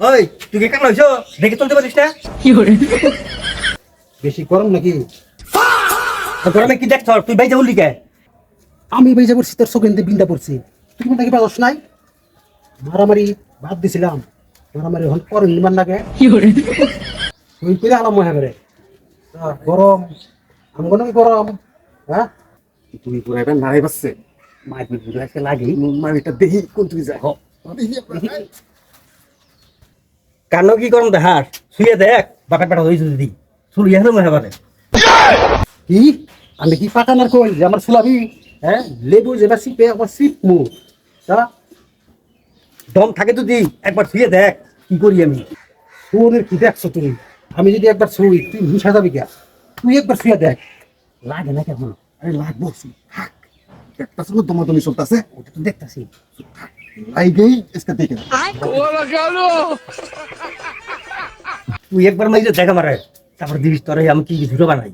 ওই তুই কি কান্না হইছো দেখে চলতে পারিস না বেশি গরম নাকি? গরমে কি দেখছ তুই বাইজা বললি কে? আমি বেজে পড়ছি, তোর চোখে বিন্দা পড়ছি। তুই নাকি পারস নাই? মারামারি বাদ দিছিলাম, মারামারি হন পরে নিমান লাগে তুই পেলে আলাম মনে করে গরম আমগো নাকি গরম। হ্যাঁ তুমি পুরো এবার নাড়াই পাচ্ছে মাইক বিল আজকে লাগি মারিটা দেখি কোন তুই যা কানো কি করম দেখাস শুয়ে দেখ বাকাট পাটা হইছে দিদি শুরু ইয়ার মনে হবে কি আমি কি পাকানার কই যে আমার সুলাবি? হ্যাঁ লেবু যেটা সিপে আমার সিপ মু দম থাকে তো দি একবার শুয়ে দেখ কি করি আমি। তোদের কি দেখছো তুমি? আমি যদি একবার শুই তুই মিশা যাবি কে? তুই একবার শুয়ে দেখ। লাগে না কেমন? আরে লাগবো থাক একটা শুনে তোমার তুমি চলতেছে ওটা তো দেখতাছি লাইগেই এসকে দেখে তুই একবার মাইরে দেখা মারে তারপর দিবিস তোরে আমি কি ভিডিও বানাই।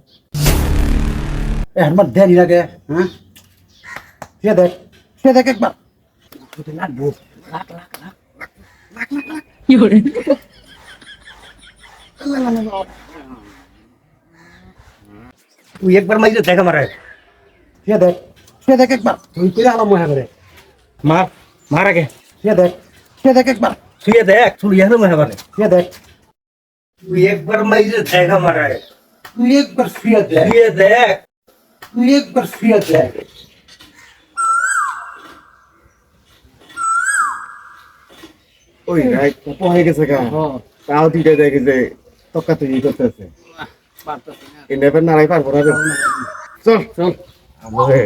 আমার দেরি লাগে। হ্যাঁ শুয়ে দেখ, শুয়ে দেখ একবার। তোকে লাগবো লাখ লাখ লাখ তুই একবার মাইরে দেখা মারে শুয়ে দেখ, শুয়ে দেখ একবার। তুই পেলে আলাম মনে করে মার মার আগে শুয়ে দেখ, শুয়ে দেখ একবার। শুয়ে দেখ শুরু ইয়ার মনে হবে শুয়ে দেখ, তুই একবার মাইরে দেখা মারে তুই একবার শুয়ে দেখ, শুয়ে দেখ তুই একবার শুয়ে দেখ। ওই রাইট কত হয়ে গেছে গা তাও দুইটা দেখে যে তক্কা তুই করতেছে এই নেবেন নাড়াই পারবো না রে। চল চল আমারে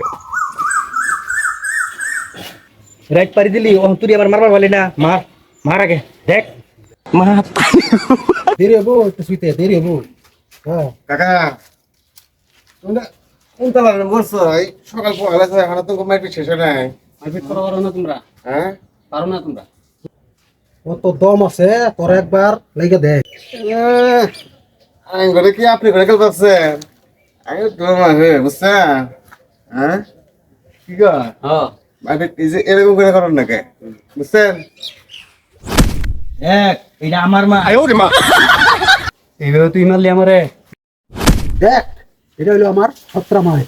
রাইট পারি দিলি ও তুই আবার মারবার বলি না মার মার আগে দেখ মা দেরি হবো একটু শুইতে, দেরি হবো। হ্যাঁ কাকা তোমরা কোন তালার বলছো এই সকাল পকাল আছে এখন তো মাইপি শেষ হয় নাই মারপিট করা পারো না তোমরা? হ্যাঁ পারো না তোমরা? কত দম আছে তোর, একবার লেগে দেখ। আমি ঘরে কি আপনি ঘরে খেলতে পারছেন আমি তোমার মাঝে বুঝছেন হ্যাঁ কি গা হ্যাঁ মাইপি এই যে এরকম করে করেন নাকি বুঝছেন দেখ এটা আমার মা এইভাবে তুই মারলি আমারে? দেখ এটা হলো আমার ছত্রামায়।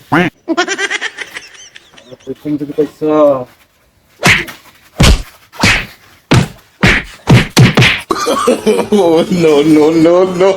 তুমি যদি কইছো Oh no no no no